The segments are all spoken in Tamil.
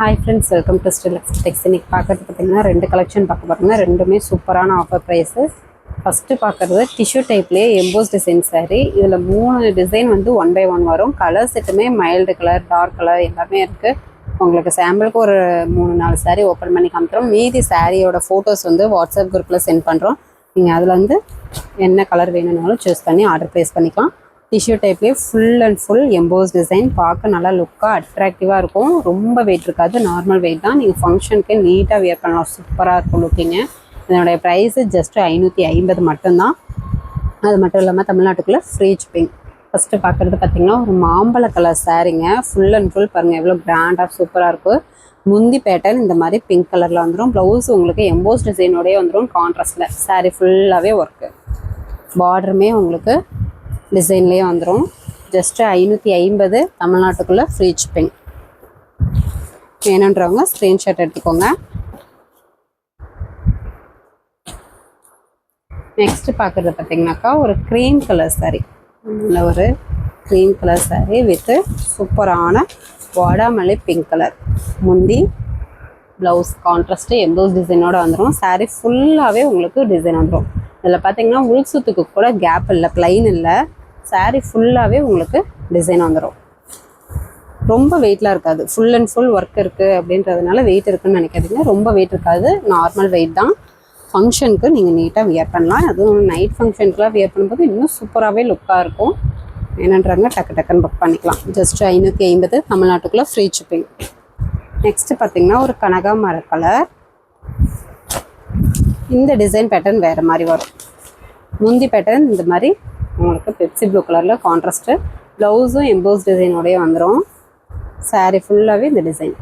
Hi friends, welcome to Still Textiles. இன்னைக்கு பார்க்கறது பார்த்தீங்கன்னா ரெண்டு கலெக்ஷன் பார்க்க போறோங்க. ரெண்டுமே சூப்பரான ஆஃபர் பிரைஸஸ். ஃபர்ஸ்ட் பார்க்கறது டிஷ்யூ டைப்லயே எம்போஸ் டிசைன் saree. இதுல மூணு டிசைன் வந்து 1 by 1 வரும். கலர் செட்டுமே மைல்டு கலர், டார்க் கலர் எல்லாமே இருக்கு. உங்களுக்கு சாம்பிளுக்கு ஒரு 3-4 saree ஓப்பன் பண்ணி காமிக்கிறோம். மீதி சாரியோட ஃபோட்டோஸ் வந்து வாட்ஸ்அப் குரூப்பில் சென்ட் பண்ணுறோம். நீங்கள் அதில் வந்து என்ன கலர் வேணும்னாலும் சூஸ் பண்ணி ஆர்டர் ப்ளேஸ் பண்ணிக்கலாம். டிஷ்யூ டைப்லேயே full and full emboss design பார்க்க நல்லா லுக்காக அட்ராக்டிவாக இருக்கும். ரொம்ப வெயிட் இருக்காது, நார்மல் வெயிட் தான். நீங்கள் ஃபங்க்ஷனுக்கு நீட்டாக வியர் பண்ணலாம், சூப்பராக இருக்கும் லுக்கிங்க. இதனுடைய ப்ரைஸு ஜஸ்ட்டு 550 மட்டும்தான். அது மட்டும் இல்லாமல் தமிழ்நாட்டுக்குள்ளே ஃப்ரீ ஷிப்பிங். ஃபஸ்ட்டு பார்க்குறது பார்த்திங்கன்னா ஒரு மாம்பழ கலர் சாரீங்க. ஃபுல் அண்ட் ஃபுல் பாருங்கள் எவ்வளோ கிராண்டாக சூப்பராக இருக்கும். முந்தி பேட்டர்ன் இந்த மாதிரி பிங்க் கலரில் வந்துடும். ப்ளவுஸ் உங்களுக்கு எம்போஸ் டிசைனோடய வந்துடும் கான்ட்ராஸ்டில். சாரீ ஃபுல்லாகவே ஒர்க்கு. பார்டருமே உங்களுக்கு டிசைன்லேயே வந்துடும். ஜஸ்ட்டு 550 தமிழ்நாட்டுக்குள்ளே ஃப்ரீ ஷிப்பிங். வேணுன்றவங்க ஸ்க்ரீன்ஷாட் எடுத்துக்கோங்க. நெக்ஸ்ட்டு பார்க்குறது பார்த்திங்கனாக்கா ஒரு க்ரீம் கலர் சாரீ. இல்லை ஒரு க்ரீம் கலர் சாரீ வித்து சூப்பரான வாடாமல்லி பிங்க் கலர். முந்தி ப்ளவுஸ் கான்ட்ராஸ்ட்டு எம்போஸ் டிசைனோடு வந்துடும். சாரீ ஃபுல்லாகவே உங்களுக்கு டிசைன் வந்துடும். இதில் பார்த்திங்கன்னா உள் சுத்துக்கு கூட கேப் இல்லை, ப்ளைன் இல்லை. சாரீ ஃபுல்லாகவே உங்களுக்கு டிசைன் வந்துடும். ரொம்ப வெயிட்லாம் இருக்காது. ஃபுல் அண்ட் ஃபுல் ஒர்க் இருக்குது அப்படின்றதுனால வெயிட் இருக்குதுன்னு நினைக்காதீங்க. ரொம்ப வெயிட் இருக்காது, நார்மல் வெயிட் தான். ஃபங்க்ஷனுக்கு நீங்கள் நீட்டாக வியர் பண்ணலாம். அதுவும் நைட் ஃபங்க்ஷனுக்குலாம் வியர் பண்ணும்போது இன்னும் சூப்பராகவே லுக்காக இருக்கும். என்னன்றாங்க டக்குன்னு புக் பண்ணிக்கலாம். ஜஸ்ட்டு 550 தமிழ்நாட்டுக்குள்ளே ஃப்ரீ ஷிப்பிங். நெக்ஸ்ட்டு பார்த்திங்கன்னா ஒரு கனகாமர கலர். இந்த டிசைன் பேட்டர்ன் வேறு மாதிரி வரும். முந்தி பேட்டர்ன் இந்த மாதிரி உங்களுக்கு பெப்சி ப்ளூ கலரில் கான்ட்ராஸ்ட்டு. ப்ளவுஸும் எம்போஸ் டிசைனோடய வந்துடும். சாரீ ஃபுல்லாகவே இந்த டிசைன்.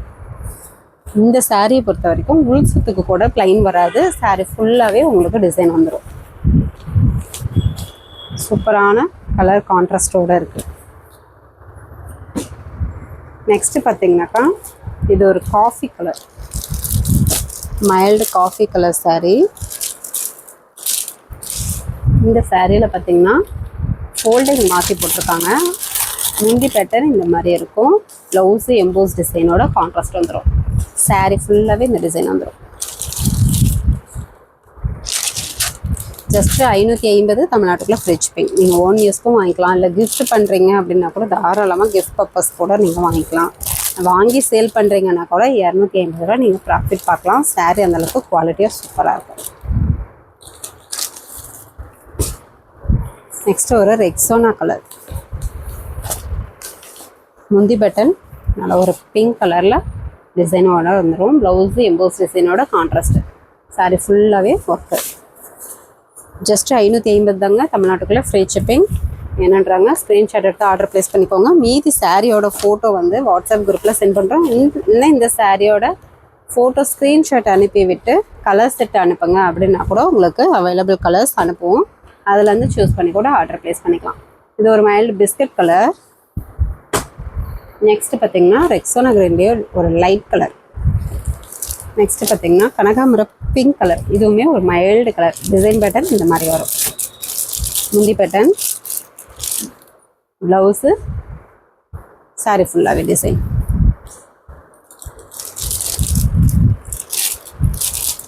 இந்த சாரியை பொறுத்த வரைக்கும் உள் சுத்துக்கு கூட ப்ளைன் வராது. சாரீ ஃபுல்லாகவே உங்களுக்கு டிசைன் வந்துடும். சூப்பரான கலர் கான்ட்ராஸ்டோடு இருக்குது. நெக்ஸ்ட்டு பார்த்திங்கனாக்கா இது ஒரு coffee colour, mild coffee colour sari. இந்த சாரியில் பார்த்திங்கன்னா ஃபோல்டிங் மாற்றி போட்டிருக்காங்க. முந்தி பேட்டர்ன் இந்த மாதிரி இருக்கும். ப்ளவுஸு எம்போஸ் டிசைனோட கான்ட்ராஸ்ட் வந்துடும். சாரீ ஃபுல்லாகவே இந்த டிசைன் வந்துடும். ஜஸ்ட்டு 550 தமிழ்நாட்டுக்குள்ளே ஃப்ரீ ஷிப்பிங். நீங்கள் ஓன் யூஸ்க்கும் வாங்கிக்கலாம், இல்லை கிஃப்ட் பண்ணுறீங்க அப்படின்னா கூட தாராளமாக கிஃப்ட் பர்பஸ் கூட நீங்கள் வாங்கிக்கலாம். வாங்கி சேல் பண்ணுறீங்கன்னா கூட 250 ரூபா நீங்கள் ப்ராஃபிட் பார்க்கலாம். சாரீ அந்தளவுக்கு குவாலிட்டியாக சூப்பராக இருக்கும். நெக்ஸ்ட்டு ஒரு ரெக்ஸோனா கலர். முந்தி பட்டன் நல்ல ஒரு பிங்க் கலரில் டிசைனோட வந்துடும். ப்ளவுஸு எம்போஸ் டிசைனோட கான்ட்ராஸ்ட்டு. சாரீ ஃபுல்லாகவே ஒர்க்கு. ஜஸ்ட்டு 550 தாங்க தமிழ்நாட்டுக்குள்ளே ஃப்ரீ ஷிப்பிங். என்னன்றாங்க ஸ்க்ரீன்ஷாட் எடுத்து ஆர்டர் ப்ளேஸ் பண்ணிக்கோங்க. மீதி சாரியோட ஃபோட்டோ வந்து வாட்ஸ்அப் குரூப்பில் சென்ட் பண்ணுறோம். இன்னும் இந்த சாரியோட ஃபோட்டோ ஸ்க்ரீன்ஷாட் அனுப்பி விட்டு கலர் செட் அனுப்புங்க அப்படின்னா கூட உங்களுக்கு அவைலபிள் கலர்ஸ் அனுப்புவோம். அதுலேருந்து சூஸ் பண்ணி கூட ஆர்டர் ப்ளேஸ் பண்ணிக்கலாம். இது ஒரு மைல்டு பிஸ்கட் கலர். நெக்ஸ்ட்டு பார்த்திங்கன்னா ரெக்ஸோனா கிரீன்லேயே ஒரு லைட் கலர். நெக்ஸ்ட்டு பார்த்திங்கன்னா கனகாமர பிங்க் கலர். இதுவுமே ஒரு மைல்டு கலர். டிசைன் பேட்டர்ன் இந்த மாதிரி வரும். முந்தி பேட்டர்ன், ப்ளவுஸு, சாரீ ஃபுல்லாகவே டிசைன்.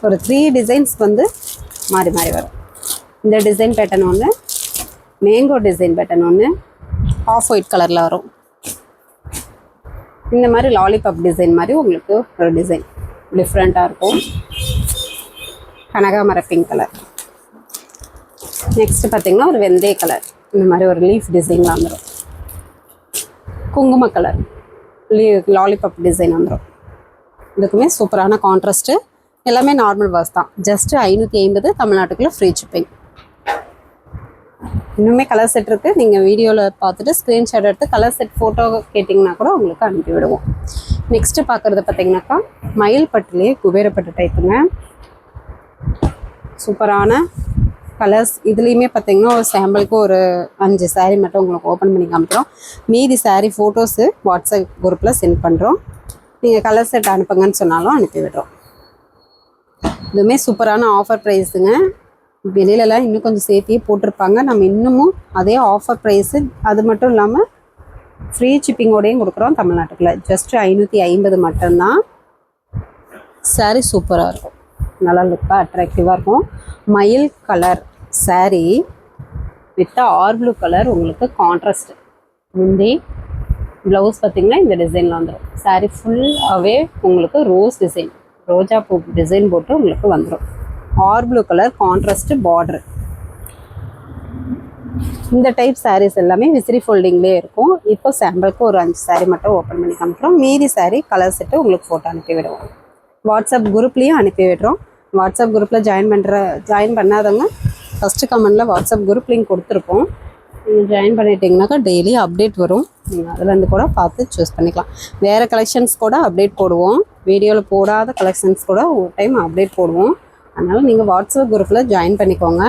ஒரு 3 டிசைன்ஸ் வந்து மாறி மாறி வரும். இந்த டிசைன் பேட்டர்ன் ஒன்று, மேங்கோ டிசைன் பேட்டர்ன் ஒன்று, ஆஃப் ஒயிட் கலரில் வரும். இந்த மாதிரி லாலிபாப் டிசைன் மாதிரி உங்களுக்கு ஒரு டிசைன் டிஃப்ரெண்ட்டாக இருக்கும். கனகாமர பிங்க் கலர். நெக்ஸ்ட்டு பார்த்திங்கன்னா ஒரு வெந்தய கலர். இந்த மாதிரி ஒரு லீஃப் டிசைனில் வந்துடும். குங்கும கலர் லாலிபாப் டிசைன் வந்துடும். இதுக்குமே சூப்பரான கான்ட்ராஸ்ட்டு. எல்லாமே நார்மல் வாஸ் தான். ஜஸ்ட்டு 550 தமிழ்நாட்டுக்குள்ளே ஃப்ரீ ஷிப்பிங். இன்னுமே கலர் செட் இருக்குது. நீங்கள் வீடியோவில் பார்த்துட்டு ஸ்க்ரீன்ஷாட் எடுத்து கலர் செட் ஃபோட்டோ கேட்டிங்கன்னா கூட உங்களுக்கு அனுப்பி விடுவோம். நெக்ஸ்ட்டு பார்க்குறது பார்த்திங்கனாக்கா மயில் பட்டுலேயே குபேரப்பட்டு டைப்புங்க. சூப்பரான கலர்ஸ். இதுலேயுமே பார்த்திங்கன்னா ஒரு சாம்பிளுக்கு ஒரு 5 சாரீ மட்டும் உங்களுக்கு ஓப்பன் பண்ணி காமிக்கிறோம். மீதி சாரீ ஃபோட்டோஸு வாட்ஸ்அப் குரூப்பில் சென்ட் பண்ணுறோம். நீங்கள் கலர் செட் அனுப்புங்கன்னு சொன்னாலும் அனுப்பி விடுறோம். இதுவுமே சூப்பரான ஆஃபர் ப்ரைஸுங்க. வெளியிலலாம் இன்னும் கொஞ்சம் சேர்த்தியே போட்டிருப்பாங்க. நம்ம இன்னமும் அதே ஆஃபர் ப்ரைஸு. அது மட்டும் இல்லாமல் ஃப்ரீ ஷிப்பிங்கோடையும் கொடுக்குறோம் தமிழ்நாட்டுக்குள்ள. ஜஸ்ட் 550 மட்டும்தான். saree சூப்பராக இருக்கும், நல்லா லுக்காக அட்ராக்டிவாக இருக்கும். மயில் கலர் saree வித் ஆர் ப்ளூ கலர் உங்களுக்கு கான்ட்ராஸ்ட். முந்தி ப்ளவுஸ் பார்த்திங்கன்னா இந்த டிசைனில் வந்துடும். saree ஃபுல்லாகவே உங்களுக்கு ரோஸ் டிசைன், ரோஜா பூ டிசைன் போட்டு உங்களுக்கு வந்துடும். ஆர் ப்ளூ கலர் கான்ட்ராஸ்ட் பார்டர். இந்த டைப் sarees எல்லாமே விசிறி ஃபோல்டிங்லேயே இருக்கும். இப்போ சாம்பிளுக்கு ஒரு 5 saree மட்டும் ஓப்பன் பண்ணி காமிக்கிறோம். மீதி saree கலர் செட்டு உங்களுக்கு ஃபோட்டோ அனுப்பி விடுவோம். வாட்ஸ்அப் குரூப்லேயும் அனுப்பி விடுறோம். வாட்ஸ்அப் குரூப்பில் ஜாயின் பண்ணாதவங்க ஃபஸ்ட்டு கமெண்டில் வாட்ஸ்அப் குரூப் லிங்க் கொடுத்துருப்போம். நீங்கள் ஜாயின் பண்ணிட்டீங்கன்னாக்கா டெய்லி அப்டேட் வரும். நீங்கள் அதுலேருந்து கூட பார்த்து சூஸ் பண்ணிக்கலாம். வேறு கலெக்ஷன்ஸ் கூட அப்டேட் போடுவோம். வீடியோவில் போடாத கலெக்ஷன்ஸ் கூட ஒரு டைம் அப்டேட் போடுவோம். அதனால் நீங்கள் வாட்ஸ்அப் குரூப்பில் ஜாயின் பண்ணிக்கோங்க.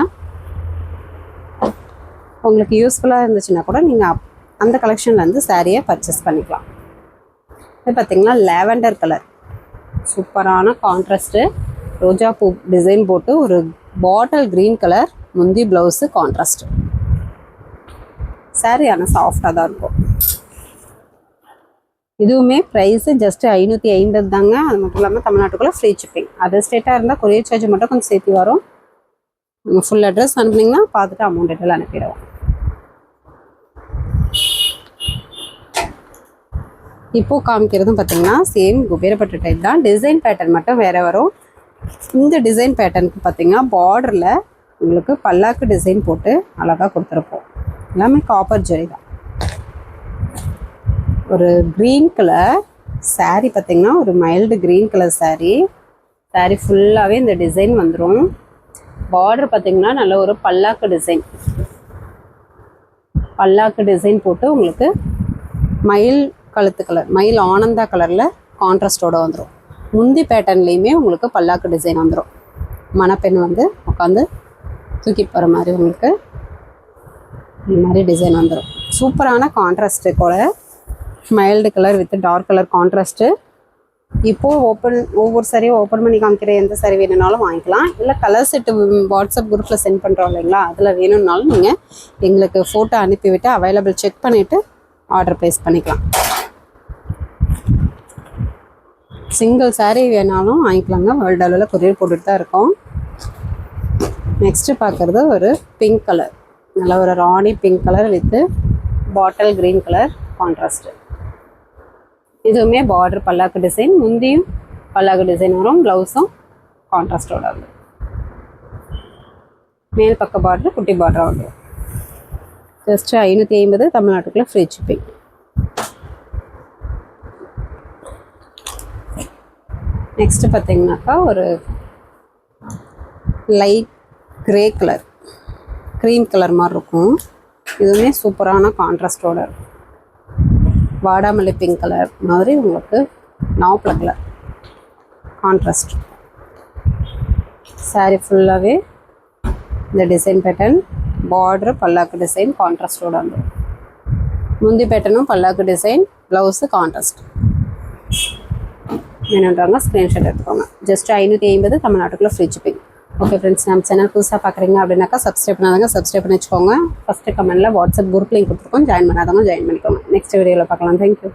உங்களுக்கு யூஸ்ஃபுல்லாக இருந்துச்சுன்னா கூட நீங்கள் அந்த கலெக்ஷன்லேருந்து சாரியை பர்ச்சேஸ் பண்ணிக்கலாம். இது பார்த்திங்கன்னா லாவெண்டர் கலர் சூப்பரான கான்ட்ராஸ்ட்டு, ரோஜா பூ டிசைன் போட்டு ஒரு பாட்டில் க்ரீன் கலர் முந்தி ப்ளவுஸு கான்ட்ராஸ்ட்டு. சாரி ஆனால் சாஃப்டாக தான் இருக்கும். இதுவுமே ப்ரைஸு ஜஸ்ட்டு 550 தாங்க. அது மட்டும் இல்லாமல் தமிழ்நாட்டுக்குள்ளே ஃப்ரீ ஷிப்பிங். அதர் ஸ்டேட்டாக இருந்தால் கொரியர் சார்ஜ் மட்டும் கொஞ்சம் சேர்த்து வரும். நீங்கள் ஃபுல் அட்ரஸ் அனுப்புனீங்கன்னா பார்த்துட்டு அமௌண்ட் எல்லாம் அனுப்பிடுவோம். இப்போது காமிக்கிறதும் பார்த்திங்கன்னா சேம் குபேரப்பட்டு டைப் தான். டிசைன் பேட்டர்ன் மட்டும் வேறு வரும். இந்த டிசைன் பேட்டர்னுக்கு பார்த்திங்கன்னா பார்டரில் உங்களுக்கு பல்லாக்கு டிசைன் போட்டு அழகாக கொடுத்துருப்போம். எல்லாமே காப்பர் ஜரி தான். ஒரு க்ரீன் கலர் saree பார்த்திங்கன்னா ஒரு மைல்டு க்ரீன் கலர் saree ஃபுல்லாகவே இந்த டிசைன் வந்துடும். பார்டர் பார்த்திங்கன்னா நல்ல ஒரு பல்லாக்கு டிசைன் போட்டு உங்களுக்கு மயில் கழுத்து கலர், மயில் ஆனந்தா கலரில் கான்ட்ராஸ்டோடு வந்துடும். முந்தி பேட்டர்ன்லேயுமே உங்களுக்கு பல்லாக்கு டிசைன் வந்துடும். மணப்பெண் வந்து உட்காந்து தூக்கி போகிற மாதிரி உங்களுக்கு இந்த மாதிரி டிசைன் வந்துடும். சூப்பரான கான்ட்ராஸ்ட்டு கூட mild colour with dark colour contrast. இப்போது ஒவ்வொரு சாரியும் ஓப்பன் பண்ணி காமிக்கிற எந்த சாரி வேணும்னாலும் வாங்கிக்கலாம். இல்லை கலர் செட்டு வாட்ஸ்அப் குரூப்பில் சென்ட் பண்ணுறோம் இல்லைங்களா, அதில் வேணும்னாலும் நீங்கள் எங்களுக்கு ஃபோட்டோ அனுப்பிவிட்டு அவைலபிள் செக் பண்ணிவிட்டு ஆர்டர் ப்ளேஸ் பண்ணிக்கலாம். சிங்கிள் சாரீ வேணாலும் வாங்கிக்கலாங்க. வேர்ல்டு அளவில் கொரியர் போட்டுட்டு தான் இருக்கோம். நெக்ஸ்ட்டு பார்க்குறது ஒரு பிங்க் கலர், நல்ல ஒரு ராணி pink colour with bottle green colour contrast. இதுவுமே பார்டர் பல்லாக்கு டிசைன், முந்தியும் பல்லாக்கு டிசைன் வரும், ப்ளவுஸும் கான்ட்ராஸ்டோட வரும். மேல் பக்க பார்டர் குட்டி பார்டராக வந்துடும். ஜஸ்ட்டு 550 தமிழ்நாட்டுக்குள்ளே ஃப்ரீ ஷிப்பிங். நெக்ஸ்ட்டு பார்த்திங்கனாக்கா ஒரு light grey colour, cream colour மாதிரி இருக்கும். இதுவுமே சூப்பரான கான்ட்ராஸ்டோட இருக்கும். வாடாமல்லி பிங்க் கலர் மாதிரி உங்களுக்கு நாவப்பழ கலர் கான்ட்ராஸ்ட். சாரீ ஃபுல்லாகவே இந்த டிசைன் பேட்டர்ன், பார்டர் பல்லாக்கு டிசைன் கான்ட்ராஸ்டோட வந்துடும். முந்தி பேட்டர்னும் பல்லாக்கு டிசைன், ப்ளவுஸு கான்ட்ராஸ்ட். வேணுன்றாங்க ஸ்க்ரீன்ஷாட் எடுத்துக்கோங்க. ஜஸ்ட் 550 தமிழ்நாட்டுக்குள்ளே ஃப்ரீ ஷிப்பிங். ஓகே ஃப்ரெண்ட்ஸ், நம்ம சேனல் புதுசாக பார்க்குறீங்க அப்படின்னாக்கா சப்ஸ்கிரைப் பண்ணாதவங்க சப்ஸ்கிரைப் பண்ணி வச்சுக்கோங்க. ஃபஸ்ட்டு கமெண்ட்டில் வாட்ஸ்அப் குரூப் லிங்க் கொடுத்துருக்கோம். ஜாயின் பண்ணாதவங்க ஜாயின் பண்ணிக்கோங்க. நெக்ஸ்ட் வீடியோவில் பார்க்கலாம். தேங்க்யூ.